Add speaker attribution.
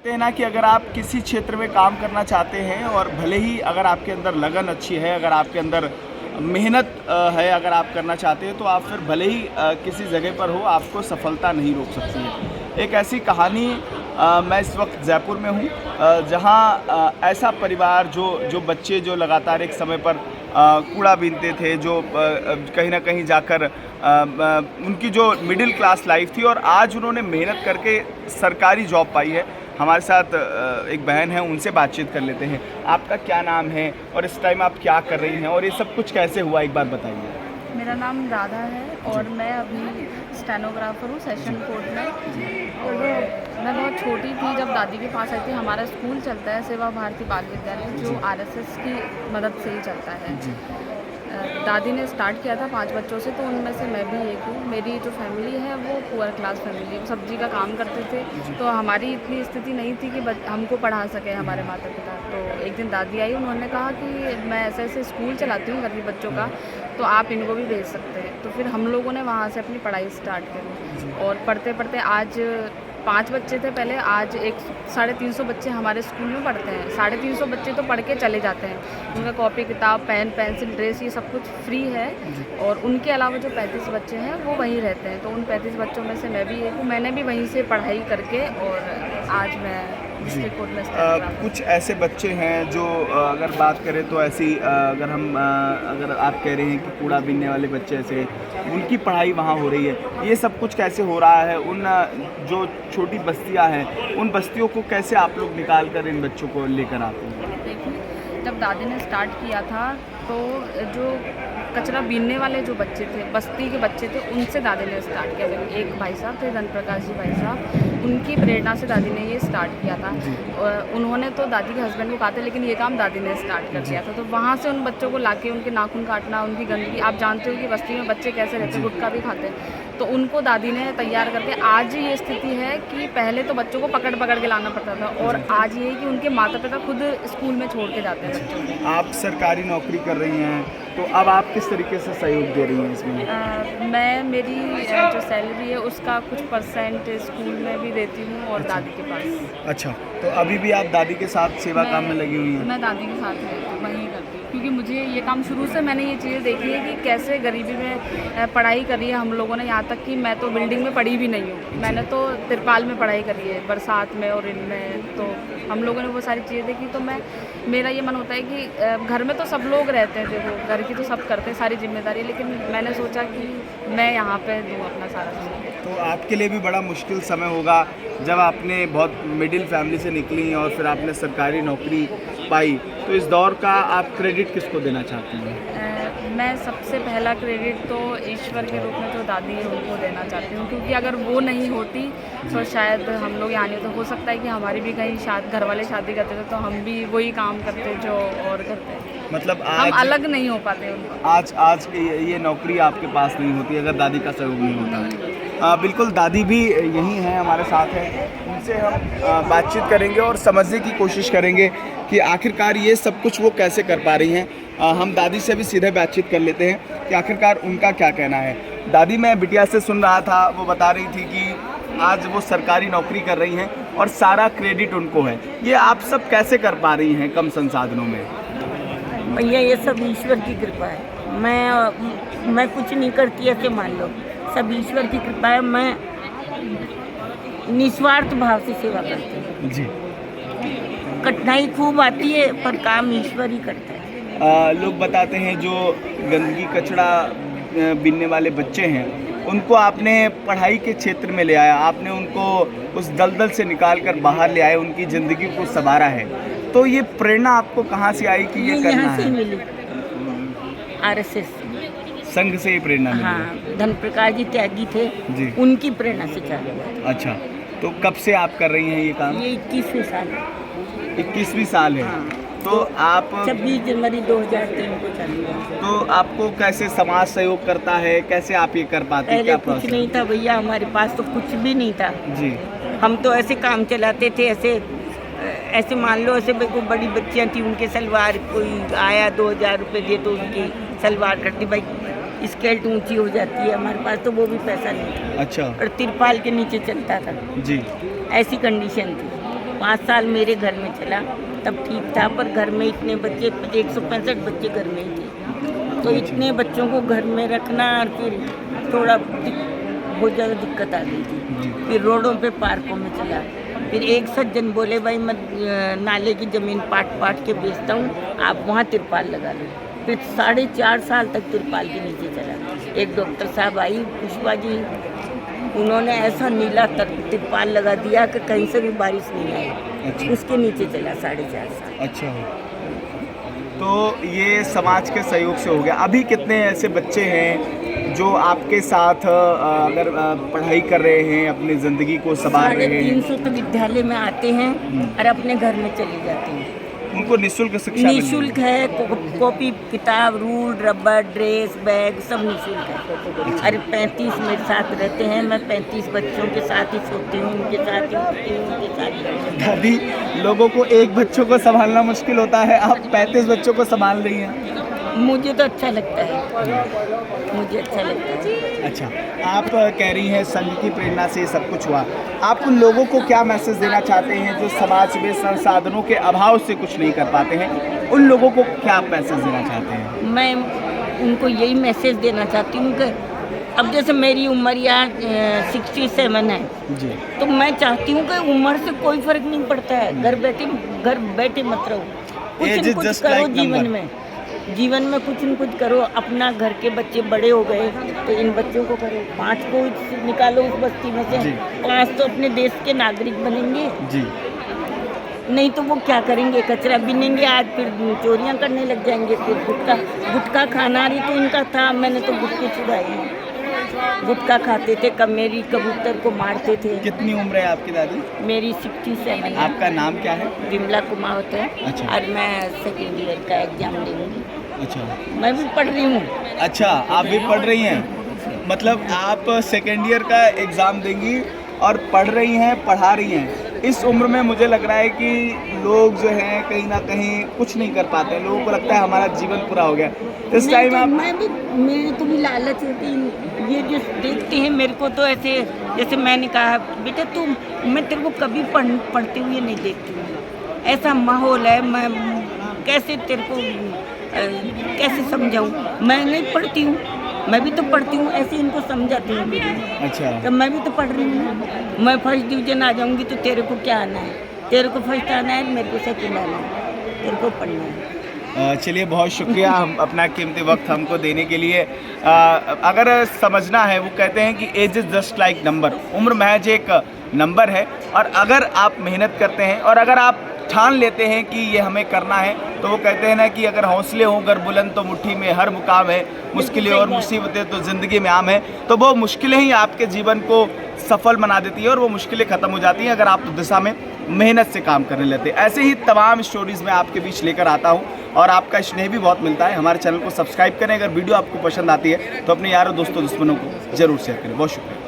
Speaker 1: कहते हैं ना कि अगर आप किसी क्षेत्र में काम करना चाहते हैं और भले ही अगर आपके अंदर लगन अच्छी है, अगर आपके अंदर मेहनत है, अगर आप करना चाहते हैं तो आप फिर भले ही किसी जगह पर हो, आपको सफलता नहीं रोक सकती है। एक ऐसी कहानी मैं इस वक्त जयपुर में हूँ, जहाँ ऐसा परिवार जो बच्चे जो लगातार एक समय पर कूड़ा बीनते थे, जो कहीं ना कहीं जाकर उनकी जो मिडिल क्लास लाइफ थी और आज उन्होंने मेहनत करके सरकारी जॉब पाई है। हमारे साथ एक बहन है, उनसे बातचीत कर लेते हैं। आपका क्या नाम है और इस टाइम आप क्या कर रही हैं और ये सब कुछ कैसे हुआ, एक बार बताइए।
Speaker 2: मेरा नाम राधा है और मैं अभी स्टेनोग्राफर हूँ सेशन कोर्ट में। और मैं बहुत छोटी थी जब दादी के पास आई थी। हमारा स्कूल चलता है सेवा भारती बाल विद्यालय, जो आरएसएस की मदद से ही चलता है। दादी ने स्टार्ट किया था 5 बच्चों से, तो उनमें से मैं भी एक हूँ। मेरी जो फैमिली है वो पुअर क्लास फैमिली है, वो सब्जी का काम करते थे, तो हमारी इतनी स्थिति नहीं थी कि हमको पढ़ा सके हमारे माता पिता। तो एक दिन दादी आई, उन्होंने कहा कि मैं ऐसे ऐसे स्कूल चलाती हूँ गरीब बच्चों का, तो आप इनको भी भेज सकते हैं। तो फिर हम लोगों ने वहाँ से अपनी पढ़ाई स्टार्ट करी और पढ़ते पढ़ते आज 5 बच्चे थे पहले, आज 350 बच्चे हमारे स्कूल में पढ़ते हैं। 350 बच्चे तो पढ़ के चले जाते हैं, उनका कॉपी किताब पेन पेंसिल ड्रेस ये सब कुछ फ्री है। और उनके अलावा जो 35 बच्चे हैं वो वहीं रहते हैं, तो उन 35 बच्चों में से मैं भी एक हूँ। मैंने भी वहीं से पढ़ाई करके और आज मैं डिस्ट्रिक्ट कोर्ट में
Speaker 1: कुछ ऐसे बच्चे हैं जो अगर बात करें तो ऐसी अगर आप कह रहे हैं कि कूड़ा बीनने वाले बच्चे ऐसे, उनकी पढ़ाई वहाँ हो रही है, ये सब कुछ कैसे हो रहा है? उन जो छोटी बस्तियाँ हैं, उन बस्तियों को कैसे आप लोग निकाल कर इन बच्चों को लेकर आते हैं?
Speaker 2: देखिए, जब दादी ने स्टार्ट किया था तो जो कचरा बीनने वाले जो बच्चे थे, बस्ती के बच्चे थे, उनसे दादी ने स्टार्ट किया। एक भाई साहब थे, धन प्रकाश जी भाई साहब, उनकी प्रेरणा से दादी ने ये स्टार्ट किया था। उन्होंने तो दादी के हस्बैंड को कहा था, लेकिन ये काम दादी ने स्टार्ट कर दिया था। तो वहाँ से उन बच्चों को लाके उनके नाखून काटना, उनकी गंदगी, आप जानते हो कि बस्ती में बच्चे कैसे रहते हैं, गुटखा भी खाते हैं, तो उनको दादी ने तैयार करके आज ये स्थिति है कि पहले तो बच्चों को पकड़ पकड़ के लाना पड़ता था और आज ये है कि उनके माता पिता खुद स्कूल में छोड़ के जाते हैं बच्चों को।
Speaker 1: आप सरकारी नौकरी कर रही हैं, तो अब आप किस तरीके से सहयोग दे रही हैं इसमें?
Speaker 2: मैं मेरी जो सैलरी है उसका कुछ परसेंट स्कूल में भी देती हूँ और दादी के पास।
Speaker 1: अच्छा, तो अभी भी आप दादी के साथ सेवा काम में लगी हुई हैं?
Speaker 2: मैं दादी के साथ रहती हूँ, वहीं करती हूँ, क्योंकि मुझे ये काम शुरू से मैंने ये चीज़ें देखी है कि कैसे गरीबी में पढ़ाई करी है हम लोगों ने। यहाँ तक कि मैं तो बिल्डिंग में पढ़ी भी नहीं हूँ, मैंने तो तिरपाल में पढ़ाई करी है, बरसात में और इनमें। तो हम लोगों ने वो सारी चीज़ें देखी, तो मेरा ये मन होता है कि घर में तो सब लोग रहते हैं, देखो घर की तो सब करते हैं सारी जिम्मेदारी, लेकिन मैंने सोचा कि मैं यहाँ पे दूँ अपना सारा समय।
Speaker 1: तो आपके लिए भी बड़ा मुश्किल समय होगा जब आपने बहुत मिडिल फैमिली से निकली और फिर आपने सरकारी नौकरी पाई, तो इस दौर का आप क्रेडिट किसको देना चाहती हैं?
Speaker 2: मैं सबसे पहला क्रेडिट तो ईश्वर के रूप में जो दादी है उनको देना चाहती हूँ, क्योंकि अगर वो नहीं होती तो शायद हम लोग यहाँ नहीं होते। हो सकता है कि हमारी भी कहीं घर वाले शादी करते थे तो हम भी वही काम करते जो और करते,
Speaker 1: मतलब
Speaker 2: हम अलग नहीं हो पाते उनको।
Speaker 1: आज ये नौकरी आपके पास नहीं होती अगर दादी का सहयोग नहीं होता। बिल्कुल, दादी भी यहीं हैं, हमारे साथ हैं, उनसे हम बातचीत करेंगे और समझने की कोशिश करेंगे कि आखिरकार ये सब कुछ वो कैसे कर पा रही हैं। हम दादी से भी सीधे बातचीत कर लेते हैं कि आखिरकार उनका क्या कहना है। दादी, मैं बिटिया से सुन रहा था, वो बता रही थी कि आज वो सरकारी नौकरी कर रही हैं और सारा क्रेडिट उनको है। ये आप सब कैसे कर पा रही हैं कम संसाधनों में?
Speaker 3: भैया, ये सब ईश्वर की कृपा है। मैं कुछ नहीं करती ऐसे मान लो, सब ईश्वर की कृपा है। मैं निस्वार्थ भाव से सेवा करती हूँ
Speaker 1: जी।
Speaker 3: कठिनाई खूब आती है पर काम ईश्वर ही करता है।
Speaker 1: लोग बताते हैं जो गंदगी कचरा बीनने वाले बच्चे हैं, उनको आपने पढ़ाई के क्षेत्र में ले आया, आपने उनको उस दलदल से निकाल कर बाहर ले आए, उनकी ज़िंदगी को संवारा है। तो ये प्रेरणा आपको कहाँ से आई कि ये करना
Speaker 3: यहाँ से
Speaker 1: है?
Speaker 3: मिली, आरएसएस
Speaker 1: संघ से ही प्रेरणा मिली?
Speaker 3: हाँ, धन प्रकाश जी त्यागी थे
Speaker 1: जी,
Speaker 3: उनकी प्रेरणा से चालू हुआ।
Speaker 1: अच्छा, तो कब से आप कर रही हैं ये काम?
Speaker 3: ये 21वें साल है।
Speaker 1: 21वीं साल है।
Speaker 3: हाँ।
Speaker 1: तो आप
Speaker 3: 26 जनवरी 2003 को चालू हुआ।
Speaker 1: तो आपको कैसे समाज सहयोग करता है, कैसे आप ये कर पाते हैं?
Speaker 3: पहले
Speaker 1: क्या
Speaker 3: कुछ
Speaker 1: प्रोसेस?
Speaker 3: नहीं था भैया, हमारे पास तो कुछ भी नहीं था।
Speaker 1: जी,
Speaker 3: हम तो ऐसे काम चलाते थे, ऐसे मान लो, ऐसे कोई बड़ी बच्चियाँ थी, उनके सलवार कोई आया 2000 रुपये दे तो उनकी सलवार करती, भाई स्केल्ट ऊंची हो जाती है, हमारे पास तो वो भी पैसा नहीं था।
Speaker 1: अच्छा,
Speaker 3: और तिरपाल के नीचे चलता था
Speaker 1: जी,
Speaker 3: ऐसी कंडीशन थी। 5 साल मेरे घर में चला, तब ठीक था, पर घर में इतने बच्चे, 165 बच्चे घर में ही थे, तो इतने बच्चों को घर में रखना, और फिर थोड़ा बहुत ज़्यादा दिक्कत आ गई थी। फिर रोडों पे पार्कों में चला। फिर एक सज्जन बोले, भाई मैं नाले की ज़मीन पाट के बेचता हूँ, आप वहाँ तिरपाल लगा लो। फिर 4.5 साल तक तिरपाल के नीचे चला। एक डॉक्टर साहब आई, पुष्पा जी, उन्होंने ऐसा नीला तिरपाल लगा दिया कि कहीं से भी बारिश नहीं आई।
Speaker 1: अच्छा।
Speaker 3: उसके नीचे चला 4.5 साल।
Speaker 1: अच्छा, तो ये समाज के सहयोग से हो गया। अभी कितने ऐसे बच्चे हैं जो आपके साथ अगर पढ़ाई कर रहे हैं, अपनी ज़िंदगी को संवार रहे हैं?
Speaker 3: 350 तो विद्यालय में आते हैं और अपने घर में चले जाते हैं।
Speaker 1: उनको निःशुल्क शिक्षा
Speaker 3: निःशुल्क है, कॉपी किताब, रूल, रबर, ड्रेस, बैग सब निःशुल्क है। अरे 35 मेरे साथ रहते हैं, मैं 35 बच्चों के साथ ही सोती हूँ, उनके साथ ही उठती हूँ, उनके साथ ही।
Speaker 1: दादी, लोगों को एक बच्चों को संभालना मुश्किल होता है, आप 35 बच्चों को संभाल रही हैं।
Speaker 3: मुझे तो अच्छा लगता है, मुझे अच्छा लगता है।
Speaker 1: अच्छा, आप कह रही हैं संघ की प्रेरणा से ये सब कुछ हुआ। आप उन लोगों को क्या मैसेज देना चाहते हैं जो समाज में संसाधनों के अभाव से कुछ नहीं कर पाते हैं? उन लोगों को क्या आप मैसेज देना चाहते हैं?
Speaker 3: मैं उनको यही मैसेज देना चाहती हूँ कि अब जैसे मेरी उम्र यहाँ 67 है
Speaker 1: जी,
Speaker 3: तो मैं चाहती हूँ कि उम्र से कोई फर्क नहीं पड़ता है। घर बैठे मत रहो, कुछ
Speaker 1: Age
Speaker 3: न
Speaker 1: is
Speaker 3: कुछ
Speaker 1: just
Speaker 3: करो
Speaker 1: like
Speaker 3: जीवन
Speaker 1: number.
Speaker 3: में। जीवन में कुछ न कुछ करो। अपना घर के बच्चे बड़े हो गए तो इन बच्चों को करो, 5 को निकालो उस बस्ती में से,
Speaker 1: जी।
Speaker 3: 5 तो अपने देश के नागरिक बनेंगे।
Speaker 1: जी,
Speaker 3: नहीं तो वो क्या करेंगे, कचरा बिनेंगे, आज फिर चोरियां करने लग जाएंगे। फिर गुटखा खाना रही तो इनका था, मैंने तो गुटखे छुड़ाए हैं। गुटखा खाते थे, मेरी कबूतर को मारते थे।
Speaker 1: कितनी उम्र है आपकी दादी?
Speaker 3: मेरी 67 है।
Speaker 1: आपका नाम क्या है?
Speaker 3: विमला कुमावत है।
Speaker 1: अच्छा।
Speaker 3: और मैं सेकेंड ईयर का एग्जाम देंगी।
Speaker 1: अच्छा
Speaker 3: मैं भी पढ़ रही हूँ।
Speaker 1: अच्छा, आप भी पढ़ रही हैं, मतलब आप सेकेंड ईयर का एग्ज़ाम देंगी और पढ़ रही हैं, पढ़ा रही हैं। इस उम्र में मुझे लग रहा है कि लोग जो हैं कहीं ना कहीं कुछ नहीं कर पाते। लोगों को लगता है हमारा जीवन पूरा हो गया। इस टाइम आप
Speaker 3: मेरे को भी लालच है कि ये जो देखते हैं मेरे को, तो ऐसे जैसे मैंने कहा, बेटा मैं तेरे को कभी पढ़ते हुए नहीं देखती हूँ। ऐसा माहौल है, मैं कैसे तेरे को कैसे समझाऊँ। मैं नहीं पढ़ती हूँ, मैं भी तो पढ़ती हूँ, ऐसे इनको समझाती हूँ।
Speaker 1: अच्छा,
Speaker 3: तो मैं भी तो पढ़ रही हूँ। मैं फर्स्ट डिवीजन आ जाऊँगी तो तेरे को क्या आना है? तेरे को फर्स्ट आना है, मेरे को सेकंड आना है, तेरे को पढ़ना है।
Speaker 1: चलिए, बहुत शुक्रिया हम अपना कीमती वक्त हमको देने के लिए। अगर समझना है, वो कहते हैं कि age is just like number, उम्र महज एक नंबर है। और अगर आप मेहनत करते हैं और अगर आप ठान लेते हैं कि ये हमें करना है, तो वो कहते हैं ना कि अगर हौसले हों गर बुलंद तो मुट्ठी में हर मुकाम है, मुश्किलें और मुसीबतें तो ज़िंदगी में आम है। तो वो मुश्किलें ही आपके जीवन को सफल बना देती है और वो मुश्किलें ख़त्म हो जाती हैं अगर आप उस दिशा में मेहनत से काम करने लगते हैं। ऐसे ही तमाम स्टोरीज़ मैं आपके बीच लेकर आता हूँ और आपका स्नेह भी बहुत मिलता है। हमारे चैनल को सब्सक्राइब करें। अगर वीडियो आपको पसंद आती है तो अपने यारों, दोस्तों, दुश्मनों को ज़रूर शेयर करें। बहुत शुक्रिया।